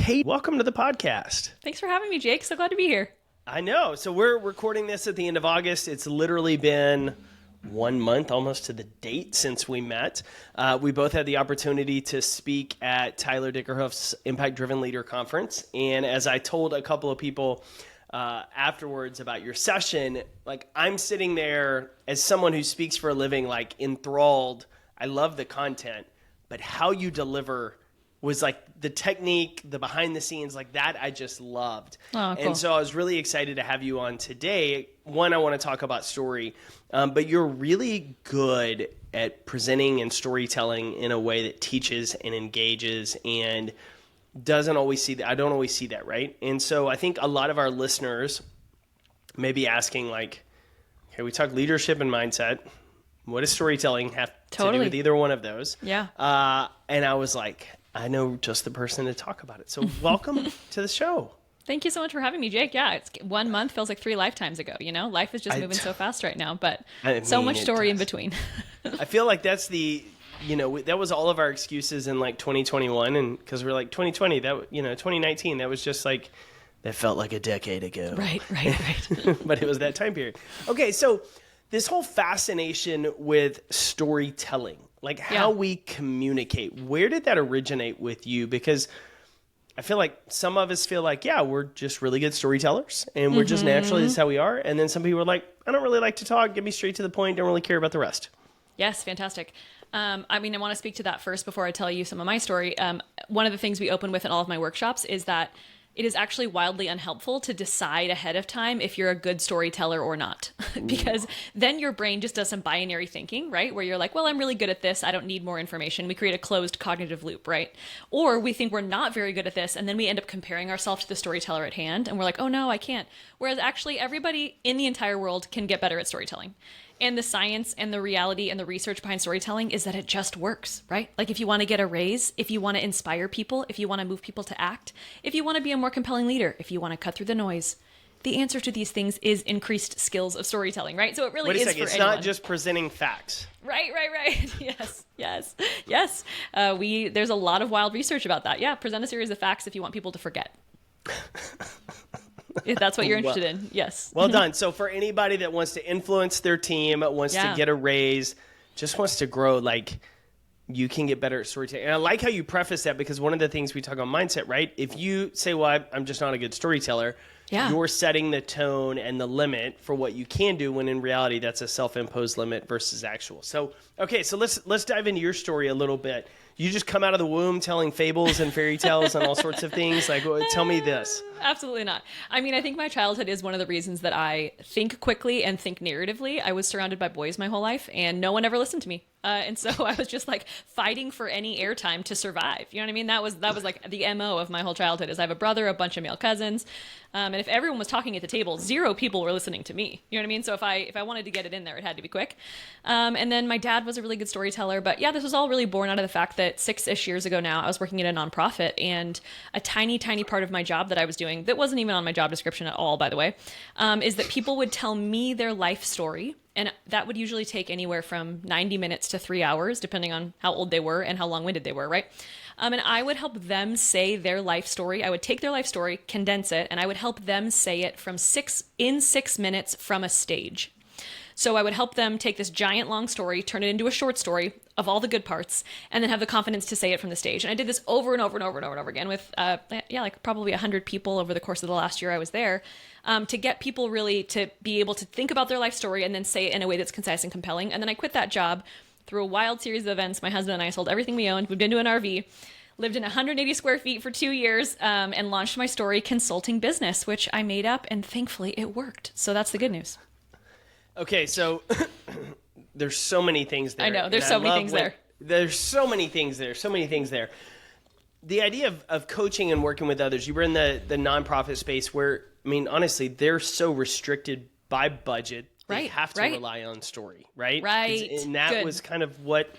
Hey, welcome to the podcast. Thanks for having me, Jake. So glad to be here. I know. So we're recording this at the end of August. It's literally been 1 month almost to the date since we met. We both had the opportunity to speak at Tyler Dickerhoff's Impact Driven Leader Conference. And as I told a couple of people afterwards about your session, like I'm sitting there as someone who speaks for a living, like enthralled. I love the content, but how you deliver was like the technique, the behind the scenes, like that I just loved. Oh, cool. And so I was really excited to have you on today. One, I want to talk about story, but you're really good at presenting and storytelling in a way that teaches and engages and doesn't always see that. I don't always see that, right? And so I think a lot of our listeners may be asking like, okay, we talk leadership and mindset. What does storytelling have to do with either one of those? Yeah. And I was like, I know just the person to talk about it. So welcome to the show. Thank you so much for having me, Jake. Yeah, it's 1 month feels like 3 lifetimes ago. You know, life is just moving so fast right now, but so much story in between. I feel like that's that was all of our excuses in like 2021. And because we're like 2020, 2019, that was just like, that felt like a decade ago. Right. But it was that time period. Okay, so this whole fascination with storytelling, like how we communicate, where did that originate with you? Because I feel like some of us feel like, yeah, we're just really good storytellers and we're just naturally, this is how we are. And then some people are like, I don't really like to talk, get me straight to the point, don't really care about the rest. Yes, fantastic. I want to speak to that first before I tell you some of my story. One of the things we open with in all of my workshops is that it is actually wildly unhelpful to decide ahead of time if you're a good storyteller or not, because then your brain just does some binary thinking, right? Where you're like, well, I'm really good at this. I don't need more information. We create a closed cognitive loop, right? Or we think we're not very good at this. And then we end up comparing ourselves to the storyteller at hand. And we're like, oh no, I can't. Whereas actually everybody in the entire world can get better at storytelling. And the science and the reality and the research behind storytelling is that it just works, right? Like if you want to get a raise, if you want to inspire people, if you want to move people to act, if you want to be a more compelling leader, if you want to cut through the noise, the answer to these things is increased skills of storytelling, right? So it really is for anyone. It's not just presenting facts. Right. Yes. There's a lot of wild research about that. Yeah, present a series of facts if you want people to forget. If that's what you're interested in. Yes. Well done. So for anybody that wants to influence their team, wants to get a raise, just wants to grow, like you can get better at storytelling. And I like how you preface that because one of the things we talk on mindset, right? If you say, well, I'm just not a good storyteller, you're setting the tone and the limit for what you can do when in reality that's a self-imposed limit versus actual. So, okay, so let's dive into your story a little bit. You just come out of the womb telling fables and fairy tales and all sorts of things. Like, tell me this. Absolutely not. I mean, I think my childhood is one of the reasons that I think quickly and think narratively. I was surrounded by boys my whole life, and no one ever listened to me. And so I was just like fighting for any airtime to survive. You know what I mean? That was like the MO of my whole childhood is I have a brother, a bunch of male cousins. And if everyone was talking at the table, 0 people were listening to me. You know what I mean? So if I wanted to get it in there, it had to be quick. And then my dad was a really good storyteller. But yeah, this was all really born out of the fact that 6-ish years ago now, I was working at a nonprofit, and a tiny, tiny part of my job that I was doing, that wasn't even on my job description at all, by the way, is that people would tell me their life story. And that would usually take anywhere from 90 minutes to 3 hours, depending on how old they were and how long-winded they were, right? And I would help them say their life story. I would take their life story, condense it, and I would help them say it in 6 minutes from a stage. So I would help them take this giant long story, turn it into a short story of all the good parts, and then have the confidence to say it from the stage. And I did this over and over and over and over and over again with, like probably 100 people over the course of the last year I was there, to get people really to be able to think about their life story and then say it in a way that's concise and compelling. And then I quit that job through a wild series of events. My husband and I sold everything we owned, moved into an RV, lived in 180 square feet for 2 years, and launched my story consulting business, which I made up, and thankfully it worked. So that's the good news. Okay, so there's so many things there. I know, there's so many things there. There's so many things there. The idea of coaching and working with others, you were in the nonprofit space where, I mean, honestly, they're so restricted by budget. They have to rely on story, right? Right. And that was kind of what,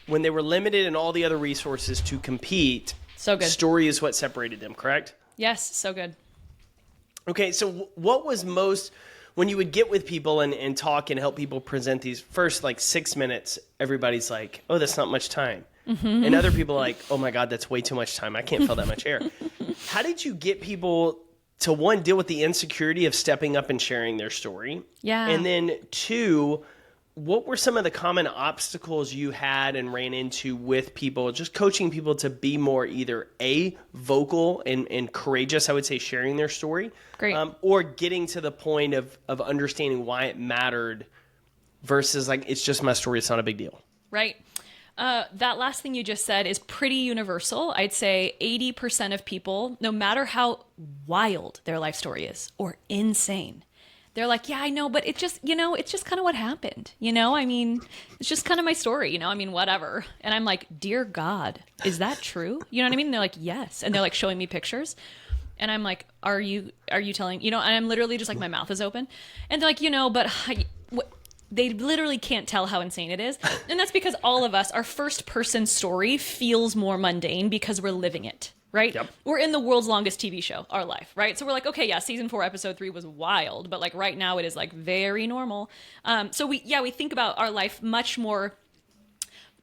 when they were limited in all the other resources to compete, so good. Story is what separated them, correct? Yes, so good. Okay, so what was most... when you would get with people and talk and help people present these first like 6 minutes, everybody's like, oh, that's not much time. Mm-hmm. And other people are like, oh my God, that's way too much time. I can't fill that much air. How did you get people to, one, deal with the insecurity of stepping up and sharing their story? Yeah. And then two, what were some of the common obstacles you had and ran into with people, just coaching people to be more either vocal and courageous, I would say, sharing their story, Great. Or getting to the point of understanding why it mattered versus like, it's just my story, it's not a big deal. Right. That last thing you just said is pretty universal. I'd say 80% of people, no matter how wild their life story is or insane, they're like, yeah, I know, but it's just kind of what happened. I mean, it's just kind of my story, I mean, whatever. And I'm like, dear God, is that true? You know what I mean? And they're like, yes. And they're like showing me pictures. And I'm like, are you telling, and I'm literally just like, my mouth is open. And they're like, but they literally can't tell how insane it is. And that's because all of us, our first person story feels more mundane because we're living it. Right? Yep. We're in the world's longest TV show, our life, right? So we're like, okay, yeah, season 4, episode 3 was wild, but like right now it is like very normal. So we think about our life much more.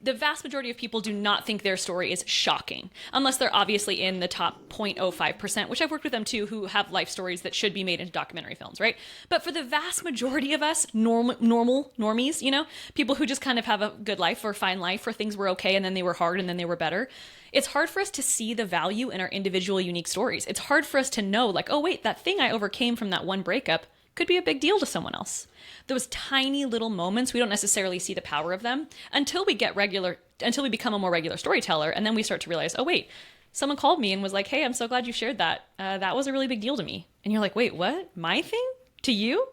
The vast majority of people do not think their story is shocking, unless they're obviously in the top 0.05%, which I've worked with them too, who have life stories that should be made into documentary films, right? But for the vast majority of us, normal normies, people who just kind of have a good life or fine life, or things were okay and then they were hard and then they were better, it's hard for us to see the value in our individual unique stories. It's hard for us to know, like, oh wait, that thing I overcame from that one breakup could be a big deal to someone else. Those tiny little moments, we don't necessarily see the power of them until we become a more regular storyteller. And then we start to realize, oh wait, someone called me and was like, hey, I'm so glad you shared that. That was a really big deal to me. And you're like, wait, what? My thing? To you?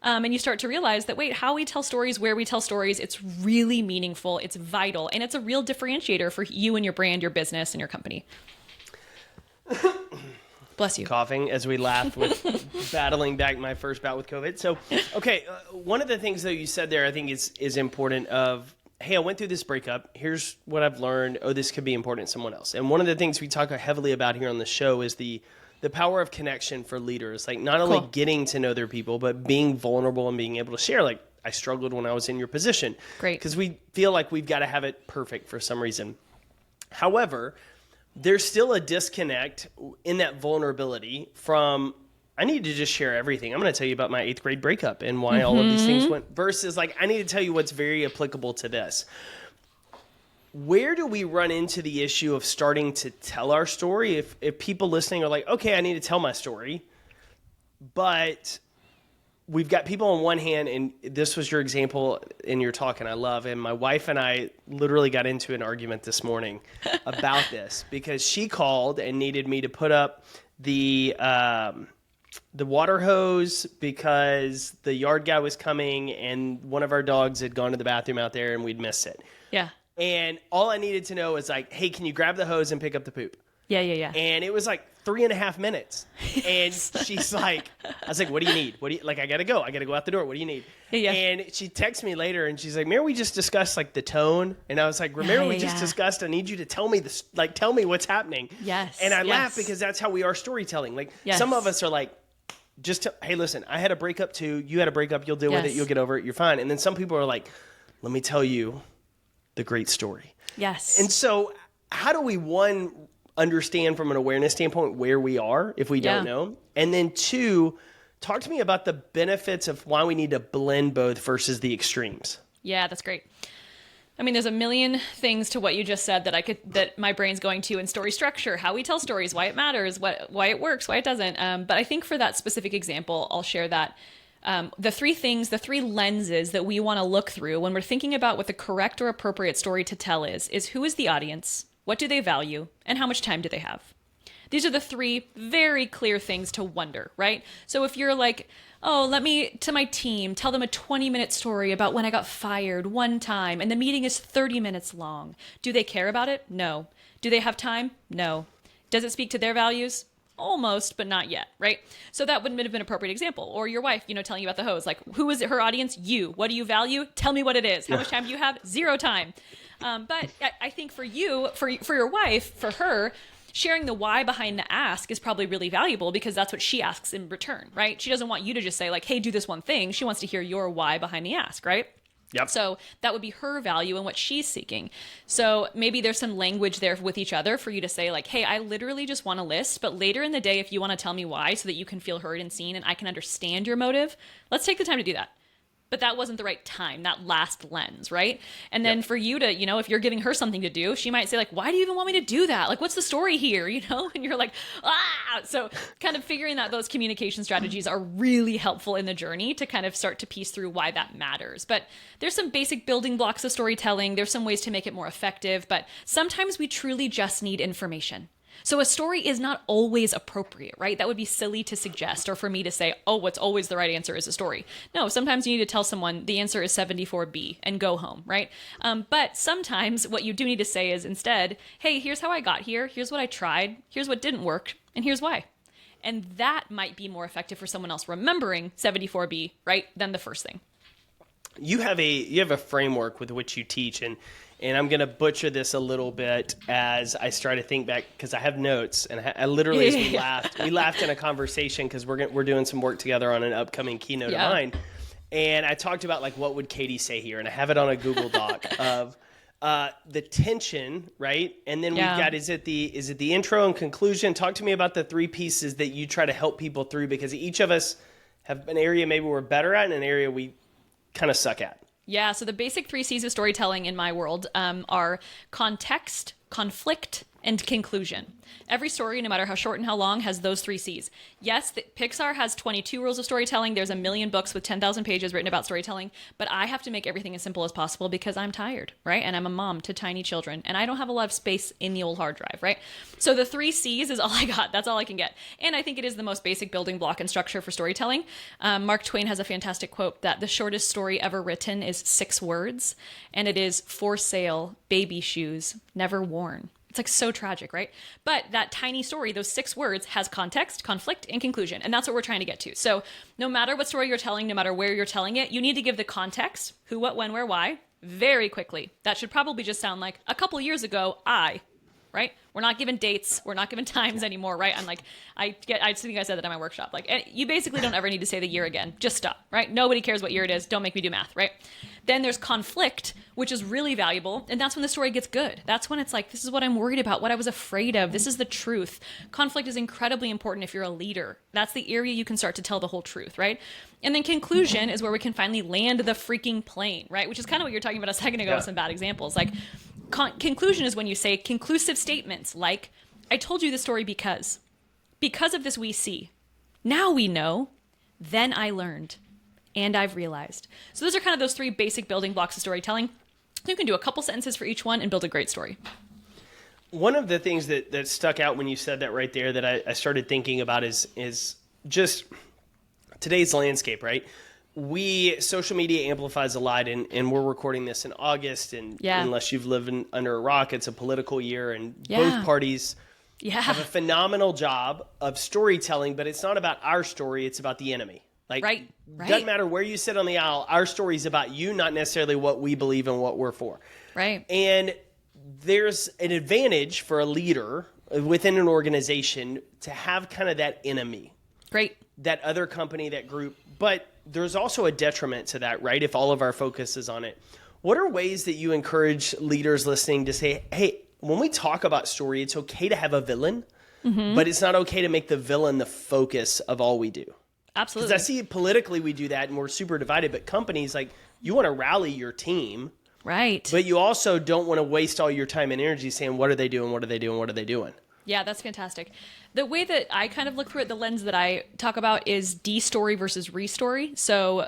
And you start to realize that, wait, how we tell stories, where we tell stories, it's really meaningful, it's vital, and it's a real differentiator for you and your brand, your business, and your company. Bless you. Coughing as we laugh with battling back my first bout with COVID. So, okay, one of the things that you said there I think is important of, hey, I went through this breakup. Here's what I've learned. Oh, this could be important to someone else. And one of the things we talk heavily about here on the show is the power of connection for leaders. Like not only getting to know their people, but being vulnerable and being able to share. Like I struggled when I was in your position. Great. Because we feel like we've got to have it perfect for some reason. However, there's still a disconnect in that vulnerability from, I need to just share everything. I'm going to tell you about my 8th grade breakup and why all of these things went, versus like, I need to tell you what's very applicable to this. Where do we run into the issue of starting to tell our story? If people listening are like, okay, I need to tell my story, but we've got people on one hand, and this was your example in your talk, and I love, and my wife and I literally got into an argument this morning about this because she called and needed me to put up the water hose because the yard guy was coming and one of our dogs had gone to the bathroom out there and we'd missed it. Yeah. And all I needed to know was like, hey, can you grab the hose and pick up the poop? Yeah. And it was like 3.5 minutes. And she's like, I was like, what do you need? I got to go. I got to go out the door. What do you need? Yeah. And she texts me later and she's like, remember we just discussed like the tone? And I was like, remember we just discussed, I need you to tell me this, like, tell me what's happening. Yes. And I laugh because that's how we are storytelling. Like some of us are like, hey, listen, I had a breakup too. You had a breakup. You'll deal with it. You'll get over it. You're fine. And then some people are like, let me tell you the great story. Yes. And so how do we, one, understand from an awareness standpoint where we are if we don't know? And then two, talk to me about the benefits of why we need to blend both versus the extremes. Yeah, that's great. I mean, there's a million things to what you just said that my brain's going to in story structure, how we tell stories, why it matters, why it works, why it doesn't. But I think for that specific example, I'll share that the 3 lenses that we want to look through when we're thinking about what the correct or appropriate story to tell is who is the audience, what do they value, and how much time do they have? These are the 3 very clear things to wonder, right? So if you're like, oh, let me, to my team, tell them a 20-minute story about when I got fired one time, and the meeting is 30 minutes long. Do they care about it? No. Do they have time? No. Does it speak to their values? Almost, but not yet, right? So that wouldn't have been an appropriate example. Or your wife, telling you about the hose. Like, who is her audience? You. What do you value? Tell me what it is. How much time do you have? 0 time. But I think for you, for your wife, for her, sharing the why behind the ask is probably really valuable because that's what she asks in return, right? She doesn't want you to just say like, hey, do this one thing. She wants to hear your why behind the ask, right? Yep. So that would be her value and what she's seeking. So maybe there's some language there with each other for you to say like, hey, I literally just want a list, but later in the day, if you want to tell me why so that you can feel heard and seen and I can understand your motive, let's take the time to do that. But that wasn't the right time, that last lens, right? And then for you to, if you're giving her something to do, she might say like, why do you even want me to do that? Like, what's the story here? And you're like, ah! So kind of figuring that those communication strategies are really helpful in the journey to kind of start to piece through why that matters. But there's some basic building blocks of storytelling. There's some ways to make it more effective, but sometimes we truly just need information. So a story is not always appropriate, right? That would be silly to suggest or for me to say, oh, what's always the right answer is a story. No, sometimes you need to tell someone the answer is 74B and go home, right? But sometimes what you do need to say is instead, hey, here's how I got here. Here's what I tried. Here's what didn't work. And here's why. And that might be more effective for someone else remembering 74B, right, than the first thing. You have a framework with which you teach, and I'm going to butcher this a little bit as I start to think back because I have notes, and I literally, as we laughed in a conversation because we're doing some work together on an upcoming keynote of mine, and I talked about like what would Katie say here, and I have it on a Google Doc of the tension, right? And then we've got is it the intro and conclusion? Talk to me about the three pieces that you try to help people through because each of us have an area maybe we're better at and an area we kind of suck at. Yeah, so the basic 3 C's of storytelling in my world are context, conflict, and conclusion. Every story, no matter how short and how long, has those 3 C's. Yes, Pixar has 22 rules of storytelling. There's a million books with 10,000 pages written about storytelling, but I have to make everything as simple as possible because I'm tired, right? And I'm a mom to tiny children, and I don't have a lot of space in the old hard drive, right? So the 3 C's is all I got. That's all I can get. And I think it is the most basic building block and structure for storytelling. Mark Twain has a fantastic quote that the shortest story ever written is 6 words, and it is for sale, baby shoes, never worn. It's like so tragic, right? But that tiny story, those 6 words, has context, conflict, and conclusion. And that's what we're trying to get to. So no matter what story you're telling, no matter where you're telling it, you need to give the context, who, what, when, where, why, very quickly. That should probably just sound like a couple years ago, right? We're not given dates. We're not given times anymore, right? I'm like, I think I said that at my workshop. Like, you basically don't ever need to say the year again. Just stop, right? Nobody cares what year it is. Don't make me do math, right? Then there's conflict, which is really valuable. And that's when the story gets good. That's when it's like, this is what I'm worried about, what I was afraid of. This is the truth. Conflict is incredibly important if you're a leader. That's the area you can start to tell the whole truth, right? And then conclusion is where we can finally land the freaking plane, right? Which is kind of what you're talking about a second ago with some bad examples. Like, conclusion is when you say conclusive statements like, I told you the story because of this we see. Now we know. Then I learned. And I've realized. So those are kind of those 3 basic building blocks of storytelling. You can do a couple sentences for each one and build a great story. One of the things that stuck out when you said that right there that I started thinking about is just today's landscape, right? Social media amplifies a lot, and we're recording this in August, and unless you've lived under a rock, it's a political year, and both parties have a phenomenal job of storytelling, but it's not about our story, it's about the enemy. Like, right. Doesn't matter where you sit on the aisle, our story is about you, not necessarily what we believe and what we're for. Right. And there's an advantage for a leader within an organization to have kind of that enemy. Great. That other company, that group. But there's also a detriment to that, right? If all of our focus is on it. What are ways that you encourage leaders listening to say, hey, when we talk about story, it's okay to have a villain, but it's not okay to make the villain the focus of all we do. Absolutely. Because I see politically we do that and we're super divided, but companies, like, you want to rally your team. Right. But you also don't want to waste all your time and energy saying, what are they doing? What are they doing? What are they doing? Yeah, that's fantastic. The way that I kind of look through it, the lens that I talk about is de-story versus re-story. So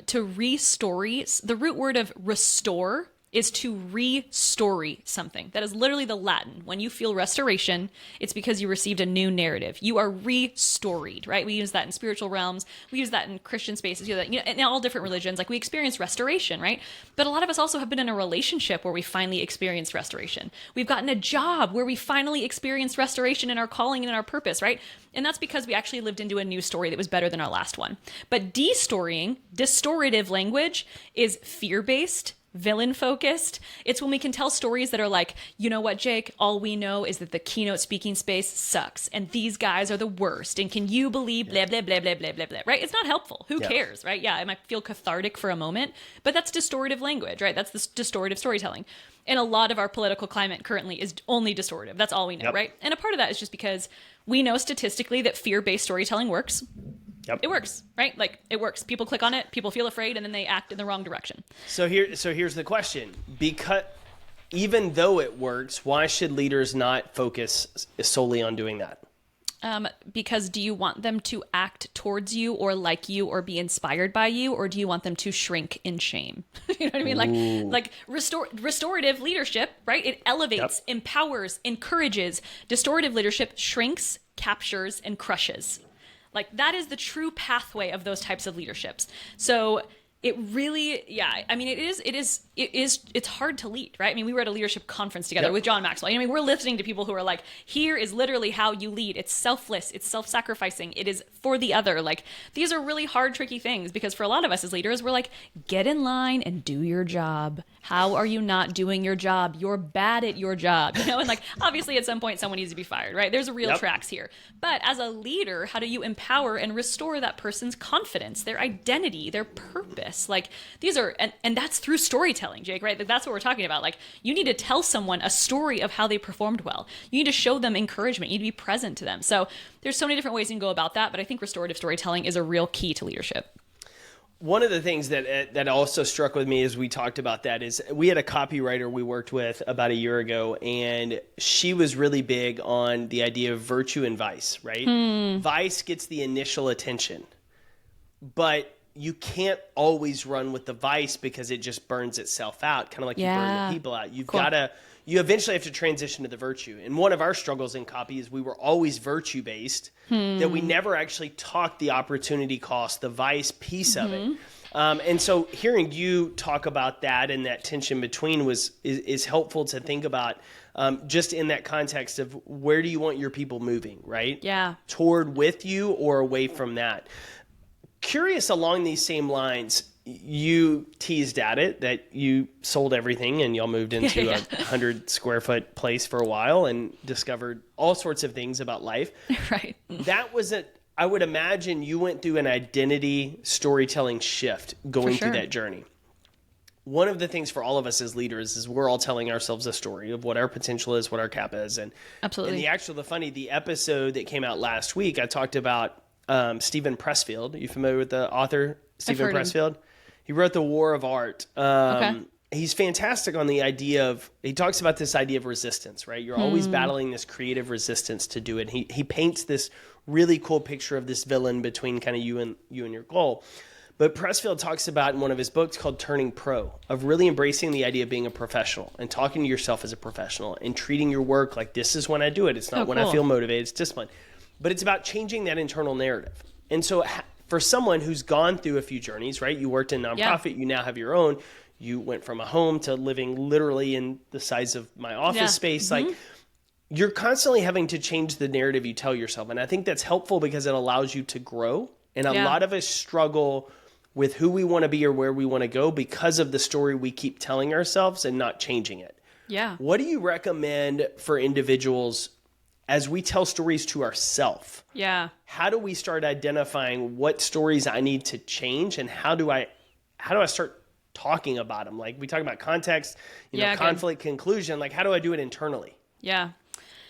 to re-story, the root word of restore is to re-story something. That is literally the Latin. When you feel restoration, it's because you received a new narrative. You are re-storied, right? We use that in spiritual realms. We use that in Christian spaces. You know, in all different religions, like we experience restoration, right? But a lot of us also have been in a relationship where we finally experienced restoration. We've gotten a job where we finally experienced restoration in our calling and in our purpose, right? And that's because we actually lived into a new story that was better than our last one. But de-storying, distortive language, is fear-based, villain focused. It's when we can tell stories that are like, you know what, Jake, all we know is that the keynote speaking space sucks and these guys are the worst. And can you believe blah, blah, blah, blah, blah, blah, blah, right? It's not helpful. Who cares, right? Yeah, it might feel cathartic for a moment, but that's distortive language, right? That's this distortive storytelling. And a lot of our political climate currently is only distortive. That's all we know, right? And a part of that is just because we know statistically that fear-based storytelling works. It works, right? Like, it works. People click on it, people feel afraid, and then they act in the wrong direction. So here's the question. Because even though it works, why should leaders not focus solely on doing that? Because do you want them to act towards you or like you or be inspired by you, or do you want them to shrink in shame? You know what I mean? Like restorative leadership, right? It elevates, empowers, encourages. Distortive leadership shrinks, captures, and crushes. Like, that is the true pathway of those types of leaderships. So it really, I mean, it's hard to lead, right? I mean, we were at a leadership conference together with John Maxwell. I mean, we're listening to people who are like, here is literally how you lead. It's selfless. It's self-sacrificing. It is for the other. Like, these are really hard, tricky things, because for a lot of us as leaders, we're like, get in line and do your job. How are you not doing your job? You're bad at your job, you know? And like, obviously at some point someone needs to be fired, right? There's a real tracks here. But as a leader, how do you empower and restore that person's confidence, their identity, their purpose? Like, these are, and that's through storytelling, Jake, right? That's what we're talking about. Like, you need to tell someone a story of how they performed well. You need to show them encouragement. You need to be present to them. So there's so many different ways you can go about that, but I think restorative storytelling is a real key to leadership. One of the things that also struck with me as we talked about that is we had a copywriter we worked with about a year ago, and she was really big on the idea of virtue and vice, right? Vice gets the initial attention, but you can't always run with the vice because it just burns itself out, kind of like you burn the people out. You eventually have to transition to the virtue. And one of our struggles in copy is we were always virtue-based, that we never actually talked the opportunity cost, the vice piece of it. And so hearing you talk about that and that tension between is helpful to think about, just in that context of where do you want your people moving, right? Yeah. Toward with you or away from that. Curious along these same lines, you teased at it that you sold everything and y'all moved into a 100 square foot place for a while and discovered all sorts of things about life. Right. That was I would imagine you went through an identity storytelling shift going through that journey. One of the things for all of us as leaders is we're all telling ourselves a story of what our potential is, what our cap is. And absolutely. And the episode that came out last week, I talked about Stephen Pressfield. Are you familiar with the author Stephen Pressfield? He wrote The War of Art. He's fantastic on the idea of, he talks about this idea of resistance, right? You're always battling this creative resistance to do it. He paints this really cool picture of this villain between kind of you and your goal. But Pressfield talks about in one of his books called Turning Pro, of really embracing the idea of being a professional and talking to yourself as a professional and treating your work like this is when I do it. It's not when I feel motivated, it's discipline. But it's about changing that internal narrative. And so for someone who's gone through a few journeys, right? You worked in nonprofit, you now have your own. You went from a home to living literally in the size of my office space. Like, you're constantly having to change the narrative you tell yourself. And I think that's helpful because it allows you to grow. And a lot of us struggle with who we want to be or where we want to go because of the story we keep telling ourselves and not changing it. Yeah. What do you recommend for individuals as we tell stories to ourselves? Yeah. How do we start identifying what stories I need to change, and how do I start talking about them? Like, we talk about context, conflict, conclusion. Like, how do I do it internally? Yeah.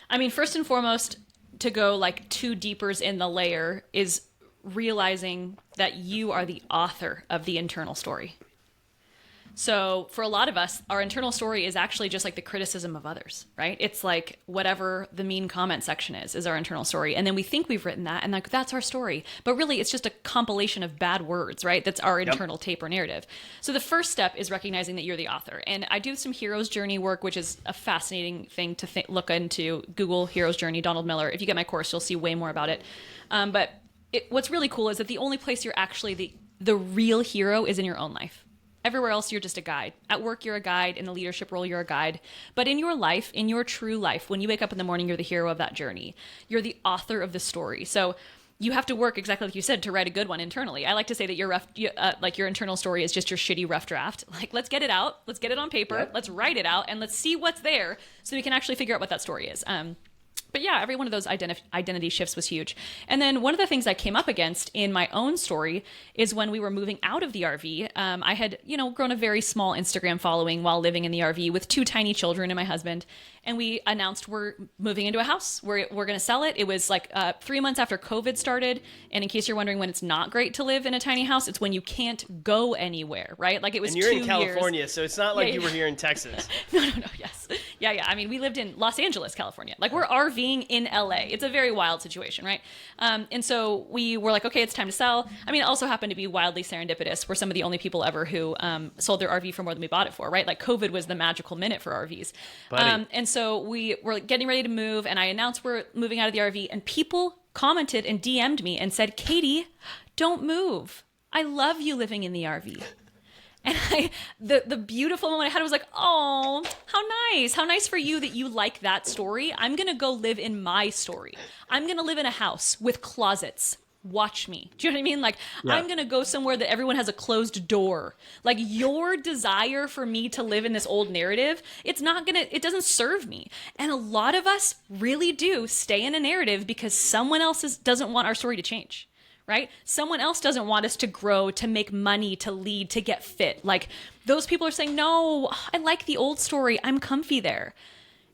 I mean, first and foremost, to go like two deepers in the layer is realizing that you are the author of the internal story. So for a lot of us, our internal story is actually just like the criticism of others, right? It's like whatever the mean comment section is our internal story. And then we think we've written that and like, that's our story. But really it's just a compilation of bad words, right? That's our internal tape or narrative. So the first step is recognizing that you're the author. And I do some hero's journey work, which is a fascinating thing to look into. Google hero's journey, Donald Miller. If you get my course, you'll see way more about it. But what's really cool is that the only place you're actually the real hero is in your own life. Everywhere else, you're just a guide. At work, you're a guide. In a leadership role, you're a guide. But in your life, in your true life, when you wake up in the morning, you're the hero of that journey. You're the author of the story. So you have to work exactly like you said to write a good one internally. I like to say that your internal story is just your shitty rough draft. Like, let's get it out, let's get it on paper, Yep. let's write it out, and let's see what's there so we can actually figure out what that story is. But yeah, every one of those identity shifts was huge. And then one of the things I came up against in my own story is when we were moving out of the RV. I had, grown a very small Instagram following while living in the RV with 2 tiny children and my husband. And we announced we're moving into a house. We're going to sell it. It was like 3 months after COVID started. And in case you're wondering when it's not great to live in a tiny house, it's when you can't go anywhere, right? Like, it was 2 years. And you're in California, so it's not like you were here in Texas. No, yes. Yeah. I mean, we lived in Los Angeles, California. Like, we're RVing in LA. It's a very wild situation, right? And so we were like, okay, it's time to sell. I mean, it also happened to be wildly serendipitous. We're some of the only people ever who sold their RV for more than we bought it for, right? Like, COVID was the magical minute for RVs. And so we were getting ready to move, and I announced we're moving out of the RV, and people commented and DM'd me and said, Katie, don't move. I love you living in the RV. And the beautiful moment I had was like, oh, how nice. How nice for you that you like that story. I'm going to go live in my story. I'm going to live in a house with closets. Watch me. Do you know what I mean? Like, yeah. I'm going to go somewhere that everyone has a closed door. Like, your desire for me to live in this old narrative, it doesn't serve me. And a lot of us really do stay in a narrative because someone else doesn't want our story to change. Right? Someone else doesn't want us to grow, to make money, to lead, to get fit. Like, those people are saying, no, I like the old story. I'm comfy there.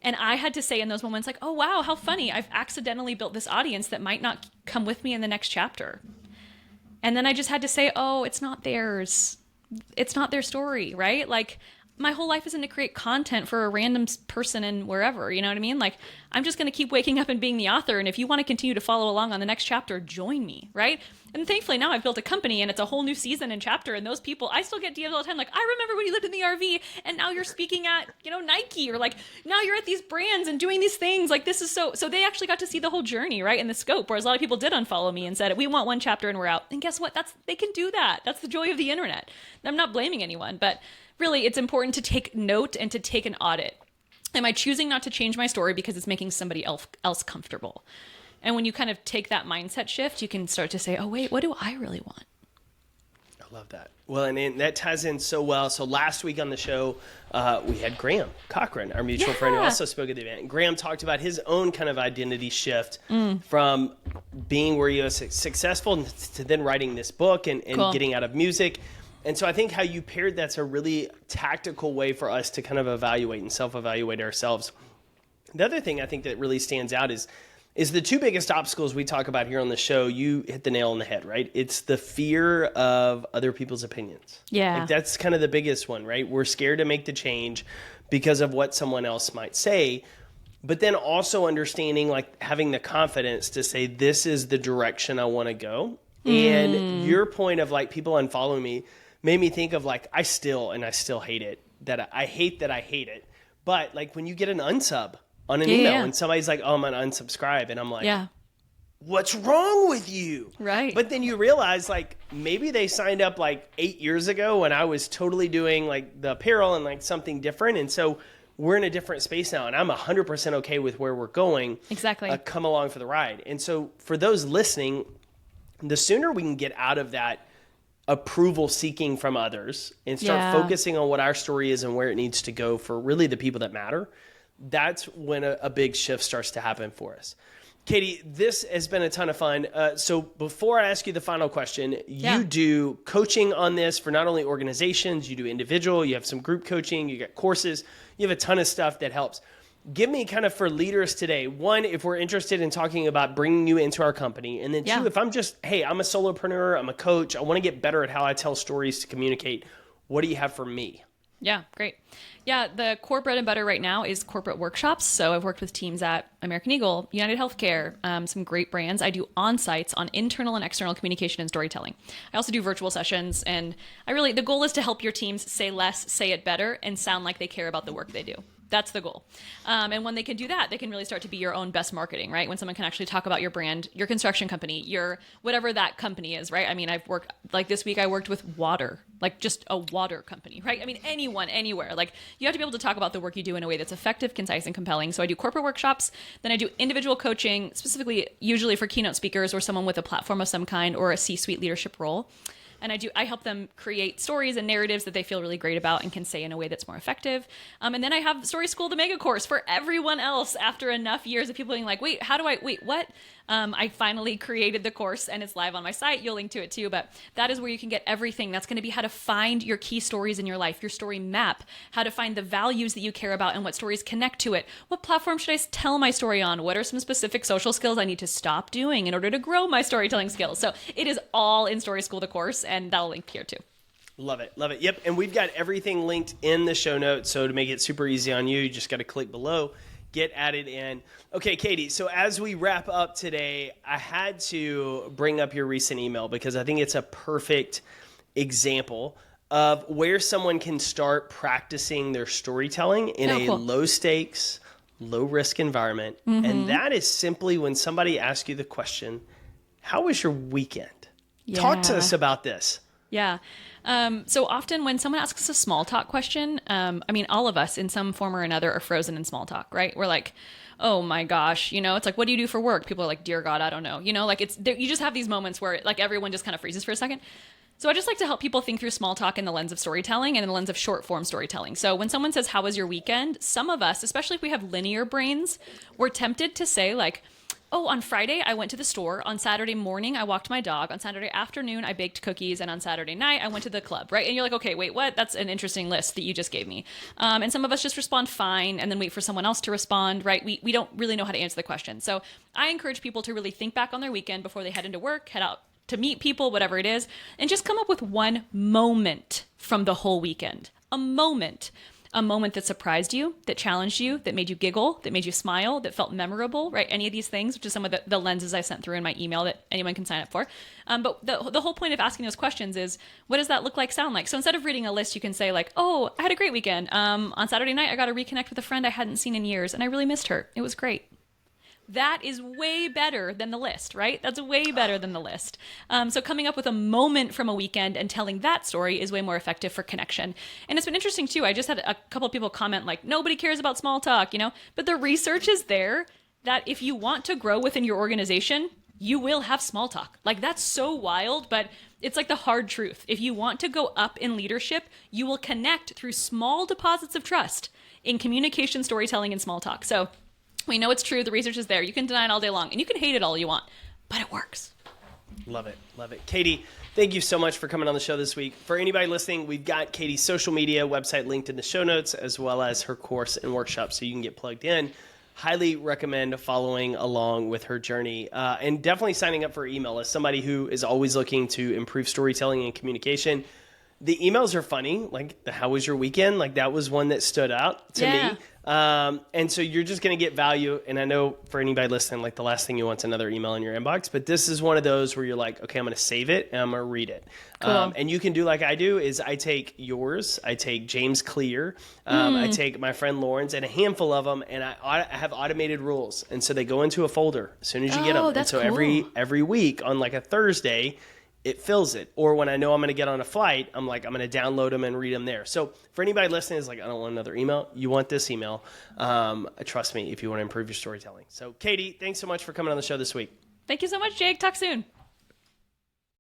And I had to say in those moments, like, oh, wow, how funny. I've accidentally built this audience that might not come with me in the next chapter. And then I just had to say, oh, it's not theirs. It's not their story, right? Like, my whole life isn't to create content for a random person in wherever, you know what I mean? Like, I'm just going to keep waking up and being the author. And if you want to continue to follow along on the next chapter, join me, right? And thankfully now I've built a company and it's a whole new season and chapter. And those people, I still get DMs all the time. Like, I remember when you lived in the RV and now you're speaking at, Nike, or like, now you're at these brands and doing these things. Like, this is so they actually got to see the whole journey, right? In the scope, whereas a lot of people did unfollow me and said, we want one chapter and we're out. And guess what? They can do that. That's the joy of the internet. I'm not blaming anyone, but really, it's important to take note and to take an audit. Am I choosing not to change my story because it's making somebody else comfortable? And when you kind of take that mindset shift, you can start to say, oh, wait, what do I really want? I love that. Well, and that ties in so well. So last week on the show, we had Graham Cochran, our mutual friend who also spoke at the event. And Graham talked about his own kind of identity shift from being where he was successful to then writing this book and cool. Getting out of music. And so I think how you paired that's a really tactical way for us to kind of evaluate and self-evaluate ourselves. The other thing I think that really stands out is the 2 biggest obstacles we talk about here on the show. You hit the nail on the head, right? It's the fear of other people's opinions. Yeah. Like, that's kind of the biggest one, right? We're scared to make the change because of what someone else might say. But then also understanding, like, having the confidence to say, this is the direction I want to go. And your point of, like, people unfollowing me made me think of, like, I still hate it. I hate it. But, like, when you get an unsub on an email and somebody's like, oh, I'm going to unsubscribe. And I'm like, what's wrong with you? Right. But then you realize, like, maybe they signed up, like, 8 years ago when I was totally doing, like, the apparel and, like, something different. And so we're in a different space now. And I'm 100% okay with where we're going. Exactly. Come along for the ride. And so for those listening, the sooner we can get out of that approval seeking from others and start focusing on what our story is and where it needs to go for really the people that matter, that's when a big shift starts to happen for us. Katie, this has been a ton of fun. So before I ask you the final question, you do coaching on this for not only organizations, you do individual, you have some group coaching, you got courses, you have a ton of stuff that helps. Give me kind of for leaders today, 1, if we're interested in talking about bringing you into our company, and then 2, if I'm just, hey, I'm a solopreneur, I'm a coach, I want to get better at how I tell stories to communicate. What do you have for me? Yeah, great. Yeah, the core bread and butter right now is corporate workshops. So I've worked with teams at American Eagle, United Healthcare, some great brands. I do on-sites on internal and external communication and storytelling. I also do virtual sessions, and the goal is to help your teams say less, say it better, and sound like they care about the work they do. That's the goal. And when they can do that, they can really start to be your own best marketing, right? When someone can actually talk about your brand, your construction company, your whatever that company is, right? I mean, I've worked, like this week I worked with water, like just a water company, right? I mean, anyone, anywhere. Like you have to be able to talk about the work you do in a way that's effective, concise, and compelling. So I do corporate workshops, then I do individual coaching, specifically usually for keynote speakers or someone with a platform of some kind or a C-suite leadership role. And I help them create stories and narratives that they feel really great about and can say in a way that's more effective. And then I have Story School, the mega course for everyone else after enough years of people being like, wait, what? I finally created the course and it's live on my site. You'll link to it too. But that is where you can get everything. That's going to be how to find your key stories in your life, your story map, how to find the values that you care about and what stories connect to it. What platform should I tell my story on? What are some specific social skills I need to stop doing in order to grow my storytelling skills? So it is all in Story School, the course, and that'll link here too. Love it. Love it. Yep. And we've got everything linked in the show notes. So to make it super easy on you, you just got to click below, get added in. Okay, Katie, so as we wrap up today, I had to bring up your recent email because I think it's a perfect example of where someone can start practicing their storytelling in a low stakes, low risk environment. And that is simply when somebody asks you the question, how was your weekend? Yeah. Talk to us about this. Yeah. So often when someone asks us a small talk question, I mean, all of us in some form or another are frozen in small talk, right? We're like, oh my gosh, it's like, what do you do for work? People are like, dear God, I don't know. Like you just have these moments where like everyone just kind of freezes for a second. So I just like to help people think through small talk in the lens of storytelling and in the lens of short form storytelling. So when someone says, how was your weekend? Some of us, especially if we have linear brains, we're tempted to say like, oh, on Friday, I went to the store. On Saturday morning, I walked my dog. On Saturday afternoon, I baked cookies. And on Saturday night, I went to the club, right? And you're like, okay, wait, what? That's an interesting list that you just gave me. And some of us just respond fine and then wait for someone else to respond, right? We don't really know how to answer the question. So I encourage people to really think back on their weekend before they head into work, head out to meet people, whatever it is, and just come up with one moment from the whole weekend. A moment that surprised you, that challenged you, that made you giggle, that made you smile, that felt memorable, right? Any of these things, which is some of the lenses I sent through in my email that anyone can sign up for. But the whole point of asking those questions is, what does that look like, sound like? So instead of reading a list, you can say like, oh, I had a great weekend. On Saturday night, I got to reconnect with a friend I hadn't seen in years, and I really missed her. It was great. That is way better than the list, right? That's way better than the list. So coming up with a moment from a weekend and telling that story is way more effective for connection. And it's been interesting too. I just had a couple of people comment like, nobody cares about small talk, but the research is there that if you want to grow within your organization, you will have small talk. Like that's so wild, but it's like the hard truth. If you want to go up in leadership, you will connect through small deposits of trust in communication, storytelling, and small talk. So we know it's true. The research is there. You can deny it all day long, and you can hate it all you want, but it works. Love it. Love it. Katie, thank you so much for coming on the show this week. For anybody listening, we've got Katie's social media website linked in the show notes, as well as her course and workshop, so you can get plugged in. Highly recommend following along with her journey and definitely signing up for email. As somebody who is always looking to improve storytelling and communication, the emails are funny, like the how was your weekend? Like that was one that stood out to me. And so you're just going to get value. And I know for anybody listening, like the last thing you want is another email in your inbox. But this is one of those where you're like, okay, I'm going to save it and I'm going to read it. Cool. And you can do like I do is I take yours, I take James Clear, I take my friend Lauren's and a handful of them. And I have automated rules. And so they go into a folder as soon as you get them. That's and so cool. every week on like a Thursday, it fills it. Or when I know I'm going to get on a flight, I'm like, I'm going to download them and read them there. So for anybody listening, is like, I don't want another email. You want this email. Trust me, if you want to improve your storytelling. So Katie, thanks so much for coming on the show this week. Thank you so much, Jake. Talk soon.